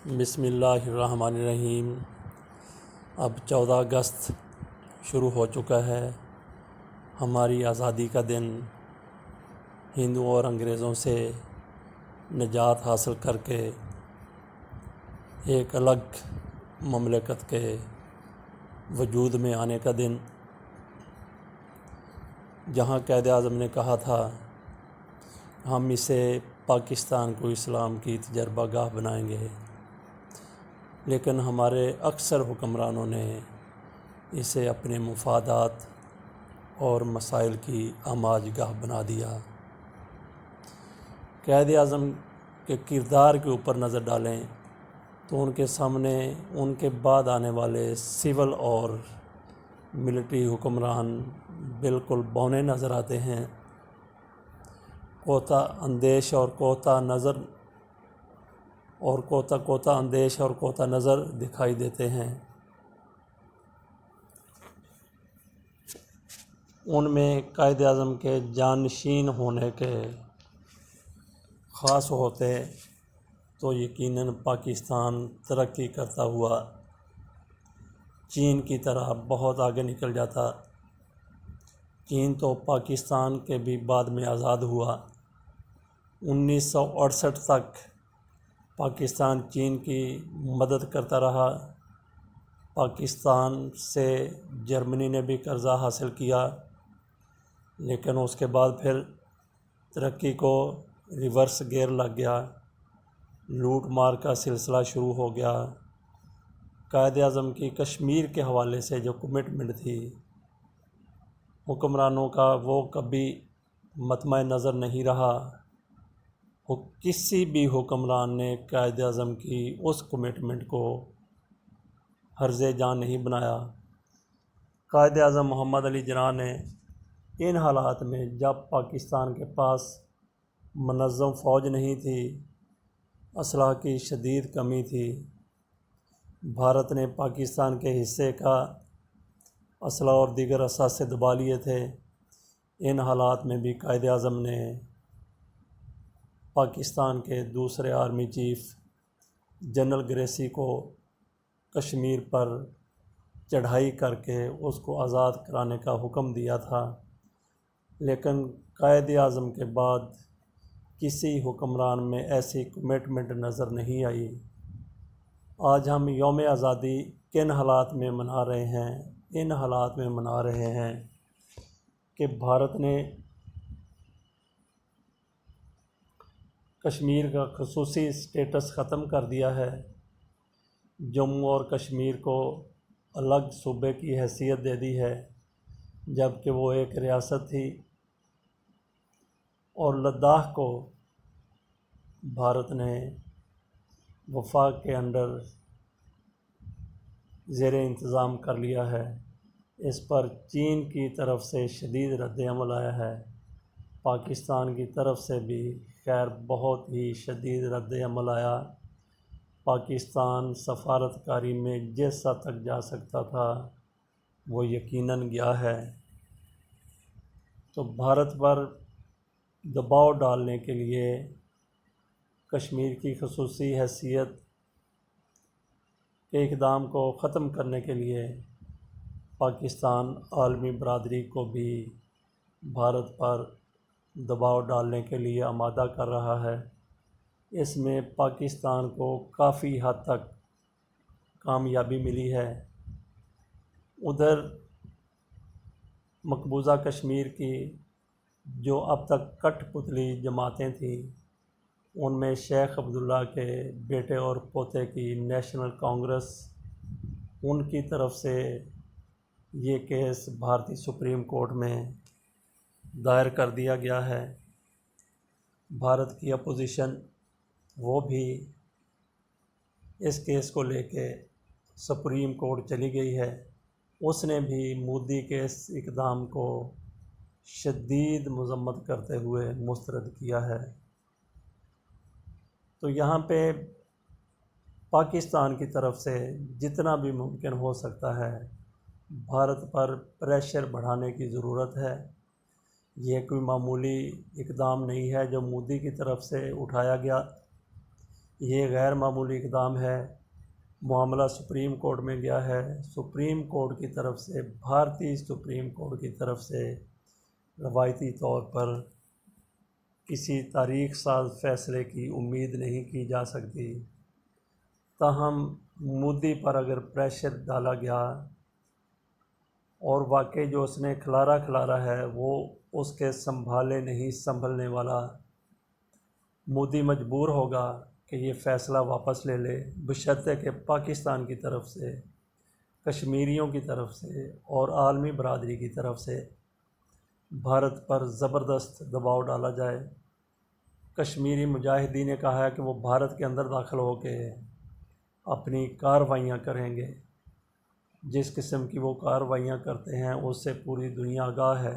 بسم اللہ الرحمن الرحیم۔ اب 14 اگست شروع ہو چکا ہے، ہماری آزادی کا دن۔ ہندوؤں اور انگریزوں سے نجات حاصل کر کے ایک الگ مملکت کے وجود میں آنے کا دن، جہاں قائد اعظم نے کہا تھا ہم اسے پاکستان کو اسلام کی تجربہ گاہ بنائیں گے، لیکن ہمارے اکثر حکمرانوں نے اسے اپنے مفادات اور مسائل کی آماج گاہ بنا دیا۔ قائد اعظم کے کردار کے اوپر نظر ڈالیں تو ان کے سامنے ان کے بعد آنے والے سول اور ملٹری حکمران بالکل بونے نظر آتے ہیں، کوتا اندیش اور کوتا نظر دکھائی دیتے ہیں۔ ان میں قائد اعظم کے جانشین ہونے کے خاص ہوتے تو یقیناً پاکستان ترقی کرتا ہوا چین کی طرح بہت آگے نکل جاتا۔ چین تو پاکستان کے بھی بعد میں آزاد ہوا۔ 1968 تک پاکستان چین کی مدد کرتا رہا۔ پاکستان سے جرمنی نے بھی قرضہ حاصل کیا، لیکن اس کے بعد پھر ترقی کو ریورس گیئر لگ گیا، لوٹ مار کا سلسلہ شروع ہو گیا۔ قائد اعظم کی کشمیر کے حوالے سے جو کمٹمنٹ تھی حکمرانوں کا، وہ کبھی مطمع نظر نہیں رہا۔ کسی بھی حکمران نے قائد اعظم کی اس کمٹمنٹ کو حرز جان نہیں بنایا۔ قائد اعظم محمد علی جناح نے ان حالات میں، جب پاکستان کے پاس منظم فوج نہیں تھی، اسلحہ کی شدید کمی تھی، بھارت نے پاکستان کے حصے کا اسلحہ اور دیگر اثاثے دبا لیے تھے، ان حالات میں بھی قائد اعظم نے پاکستان کے دوسرے آرمی چیف جنرل گریسی کو کشمیر پر چڑھائی کر کے اس کو آزاد کرانے کا حکم دیا تھا، لیکن قائد اعظم کے بعد کسی حکمران میں ایسی کمٹمنٹ نظر نہیں آئی۔ آج ہم یوم آزادی کن حالات میں منا رہے ہیں؟ ان حالات میں منا رہے ہیں کہ بھارت نے کشمیر کا خصوصی اسٹیٹس ختم کر دیا ہے، جموں اور کشمیر کو الگ صوبے کی حیثیت دے دی ہے، جبکہ وہ ایک ریاست تھی، اور لداخ کو بھارت نے وفاق کے انڈر زیر انتظام کر لیا ہے۔ اس پر چین کی طرف سے شدید رد عمل آیا ہے، پاکستان کی طرف سے بھی خیر بہت ہی شدید رد عمل آیا۔ پاکستان سفارتکاری میں جس حد تک جا سکتا تھا وہ یقیناً گیا ہے۔ تو بھارت پر دباؤ ڈالنے کے لیے، کشمیر کی خصوصی حیثیت کے اقدام کو ختم کرنے کے لیے، پاکستان عالمی برادری کو بھی بھارت پر دباؤ ڈالنے کے لیے آمادہ کر رہا ہے۔ اس میں پاکستان کو کافی حد تک کامیابی ملی ہے۔ ادھر مقبوضہ کشمیر کی جو اب تک کٹ پتلی جماعتیں تھیں، ان میں شیخ عبداللہ کے بیٹے اور پوتے کی نیشنل کانگریس، ان کی طرف سے یہ کیس بھارتی سپریم کورٹ میں دائر کر دیا گیا ہے۔ بھارت کی اپوزیشن وہ بھی اس کیس کو لے کے سپریم کورٹ چلی گئی ہے، اس نے بھی مودی کے اس اقدام کو شدید مذمت کرتے ہوئے مسترد کیا ہے۔ تو یہاں پہ پاکستان کی طرف سے جتنا بھی ممکن ہو سکتا ہے بھارت پر پریشر بڑھانے کی ضرورت ہے۔ یہ کوئی معمولی اقدام نہیں ہے جو مودی کی طرف سے اٹھایا گیا، یہ غیر معمولی اقدام ہے۔ معاملہ سپریم کورٹ میں گیا ہے۔ سپریم کورٹ کی طرف سے، بھارتی سپریم کورٹ کی طرف سے روایتی طور پر کسی تاریخ ساز فیصلے کی امید نہیں کی جا سکتی۔ تاہم مودی پر اگر پریشر ڈالا گیا اور واقعی جو اس نے کھلارا ہے وہ اس کے سنبھالے نہیں سنبھلنے والا، مودی مجبور ہوگا کہ یہ فیصلہ واپس لے لے، بشرطے کہ پاکستان کی طرف سے، کشمیریوں کی طرف سے اور عالمی برادری کی طرف سے بھارت پر زبردست دباؤ ڈالا جائے۔ کشمیری مجاہدین نے کہا ہے کہ وہ بھارت کے اندر داخل ہو کے اپنی کارروائیاں کریں گے۔ جس قسم کی وہ کارروائیاں کرتے ہیں اس سے پوری دنیا آگاہ ہے۔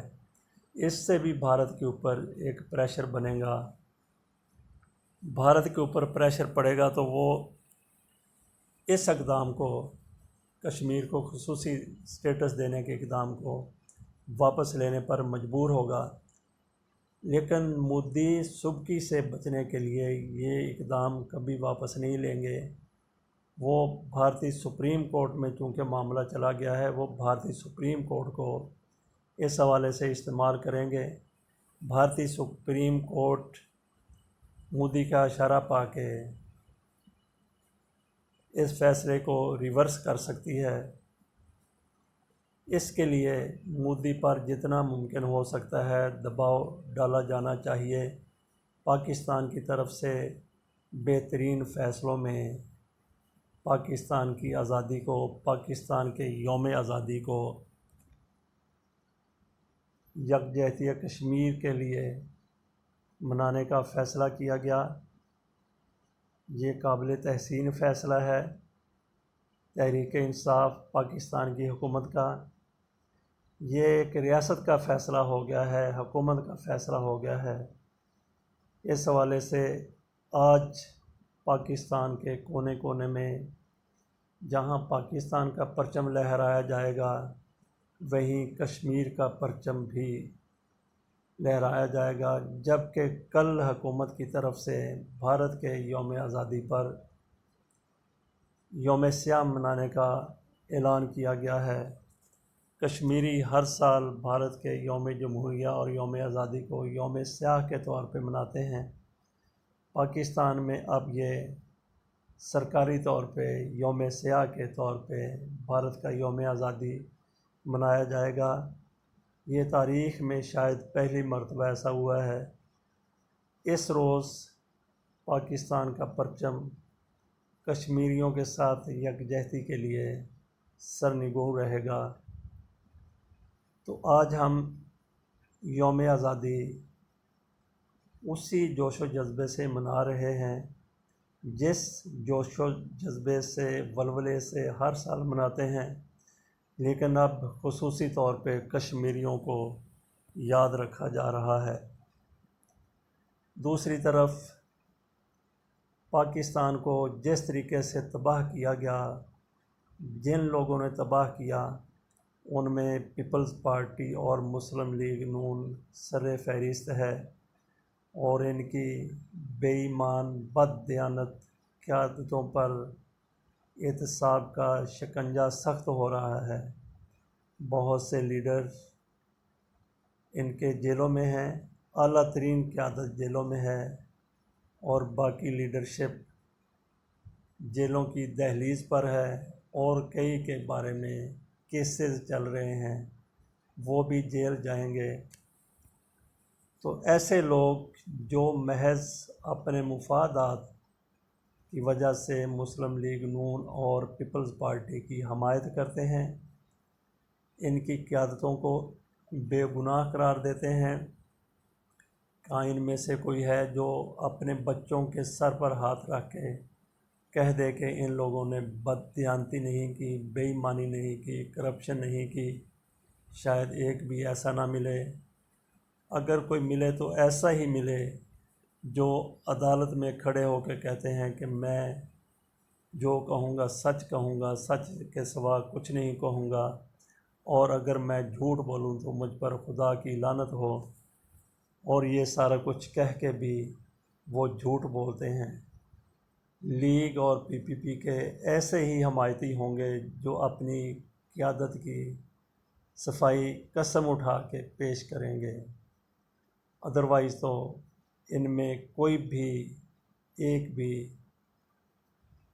اس سے بھی بھارت کے اوپر ایک پریشر بنے گا۔ بھارت کے اوپر پریشر پڑے گا تو وہ اس اقدام کو، کشمیر کو خصوصی سٹیٹس دینے کے اقدام کو واپس لینے پر مجبور ہوگا۔ لیکن مودی سبکی سے بچنے کے لیے یہ اقدام کبھی واپس نہیں لیں گے۔ وہ بھارتی سپریم کورٹ میں چونکہ معاملہ چلا گیا ہے، وہ بھارتی سپریم کورٹ کو اس حوالے سے استعمال کریں گے۔ بھارتی سپریم کورٹ مودی کا اشارہ پا کے اس فیصلے کو ریورس کر سکتی ہے۔ اس کے لیے مودی پر جتنا ممکن ہو سکتا ہے دباؤ ڈالا جانا چاہیے۔ پاکستان کی طرف سے بہترین فیصلوں میں پاکستان کی آزادی کو، پاکستان کے یوم آزادی کو، یکجہتی کشمیر کے لیے منانے کا فیصلہ کیا گیا۔ یہ قابل تحسین فیصلہ ہے تحریک انصاف پاکستان کی حکومت کا۔ یہ ایک ریاست کا فیصلہ ہو گیا ہے، حکومت کا فیصلہ ہو گیا ہے۔ اس حوالے سے آج پاکستان کے کونے کونے میں جہاں پاکستان کا پرچم لہرایا جائے گا، وہیں کشمیر کا پرچم بھی لہرایا جائے گا، جبکہ کل حکومت کی طرف سے بھارت کے یوم آزادی پر یوم سیاہ منانے کا اعلان کیا گیا ہے۔ کشمیری ہر سال بھارت کے یوم جمہوریہ اور یوم آزادی کو یوم سیاہ کے طور پہ مناتے ہیں۔ پاکستان میں اب یہ سرکاری طور پہ یوم سیاہ کے طور پہ بھارت کا یوم آزادی منایا جائے گا۔ یہ تاریخ میں شاید پہلی مرتبہ ایسا ہوا ہے۔ اس روز پاکستان کا پرچم کشمیریوں کے ساتھ یکجہتی کے لیے سرنگوں رہے گا۔ تو آج ہم یوم آزادی اسی جوش و جذبے سے منا رہے ہیں جس جوش و جذبے سے، ولولے سے ہر سال مناتے ہیں، لیکن اب خصوصی طور پہ کشمیریوں کو یاد رکھا جا رہا ہے۔ دوسری طرف پاکستان کو جس طریقے سے تباہ کیا گیا، جن لوگوں نے تباہ کیا، ان میں پیپلز پارٹی اور مسلم لیگ نون سر فہرست ہے، اور ان کی بے ایمان بد دیانت قیادتوں پر احتساب کا شکنجہ سخت ہو رہا ہے۔ بہت سے لیڈر ان کے جیلوں میں ہیں، اعلیٰ ترین قیادت جیلوں میں ہے، اور باقی لیڈرشپ جیلوں کی دہلیز پر ہے، اور کئی کے بارے میں کیسز چل رہے ہیں، وہ بھی جیل جائیں گے۔ تو ایسے لوگ جو محض اپنے مفادات کی وجہ سے مسلم لیگ نون اور پیپلز پارٹی کی حمایت کرتے ہیں، ان کی قیادتوں کو بے گناہ قرار دیتے ہیں، ان میں سے کوئی ہے جو اپنے بچوں کے سر پر ہاتھ رکھ کے کہہ دے کہ ان لوگوں نے بد دیانتی نہیں کی، بے ایمانی نہیں کی، کرپشن نہیں کی، شاید ایک بھی ایسا نہ ملے۔ اگر کوئی ملے تو ایسا ہی ملے جو عدالت میں کھڑے ہو کے کہتے ہیں کہ میں جو کہوں گا سچ کہوں گا، سچ کے سوا کچھ نہیں کہوں گا، اور اگر میں جھوٹ بولوں تو مجھ پر خدا کی لعنت ہو، اور یہ سارا کچھ کہہ کے بھی وہ جھوٹ بولتے ہیں۔ لیگ اور پی پی پی کے ایسے ہی حمایتی ہوں گے جو اپنی قیادت کی صفائی قسم اٹھا کے پیش کریں گے، ادروائز تو ان میں کوئی بھی ایک بھی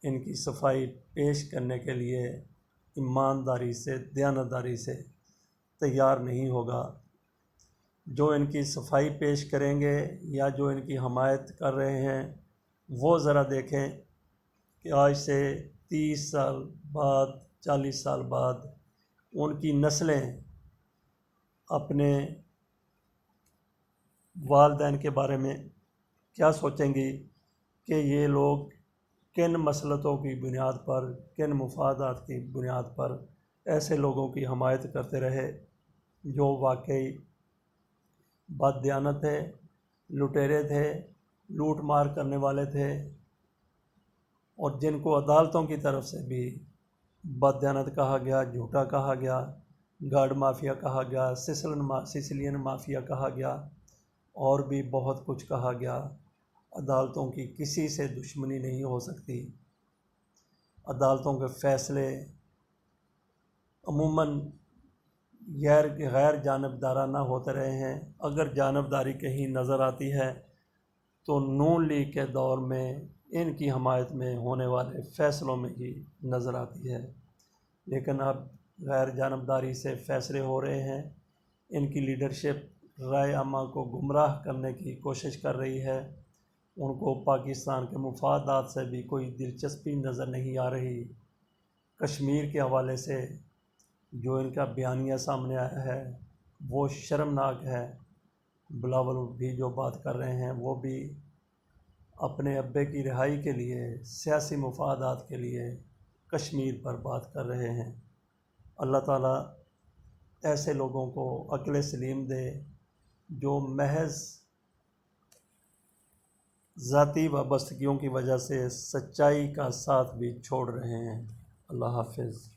ان کی صفائی پیش کرنے کے لیے ایمانداری سے دیانتداری سے تیار نہیں ہوگا۔ جو ان کی صفائی پیش کریں گے یا جو ان کی حمایت کر رہے ہیں وہ ذرا دیکھیں کہ آج سے 30 سال بعد 40 سال بعد ان کی نسلیں اپنے والدین کے بارے میں کیا سوچیں گی کہ یہ لوگ کن مسلطوں کی بنیاد پر، کن مفادات کی بنیاد پر ایسے لوگوں کی حمایت کرتے رہے جو واقعی بددیانت تھے، لٹیرے تھے، لوٹ مار کرنے والے تھے، اور جن کو عدالتوں کی طرف سے بھی بددیانت کہا گیا، جھوٹا کہا گیا، گارڈ مافیا کہا گیا، سسلین مافیا کہا گیا، اور بھی بہت کچھ کہا گیا۔ عدالتوں کی کسی سے دشمنی نہیں ہو سکتی۔ عدالتوں کے فیصلے عموماً غیر جانبدارانہ ہوتے رہے ہیں۔ اگر جانبداری کہیں نظر آتی ہے تو نون لیگ کے دور میں ان کی حمایت میں ہونے والے فیصلوں میں ہی نظر آتی ہے، لیکن اب غیر جانبداری سے فیصلے ہو رہے ہیں۔ ان کی لیڈرشپ رائے عامہ کو گمراہ کرنے کی کوشش کر رہی ہے۔ ان کو پاکستان کے مفادات سے بھی کوئی دلچسپی نظر نہیں آ رہی۔ کشمیر کے حوالے سے جو ان کا بیانیہ سامنے آیا ہے وہ شرمناک ہے۔ بلاول بھی جو بات کر رہے ہیں وہ بھی اپنے ابے کی رہائی کے لیے، سیاسی مفادات کے لیے کشمیر پر بات کر رہے ہیں۔ اللہ تعالیٰ ایسے لوگوں کو عقل سلیم دے جو محض ذاتی وابستگیوں کی وجہ سے سچائی کا ساتھ بھی چھوڑ رہے ہیں۔ اللہ حافظ۔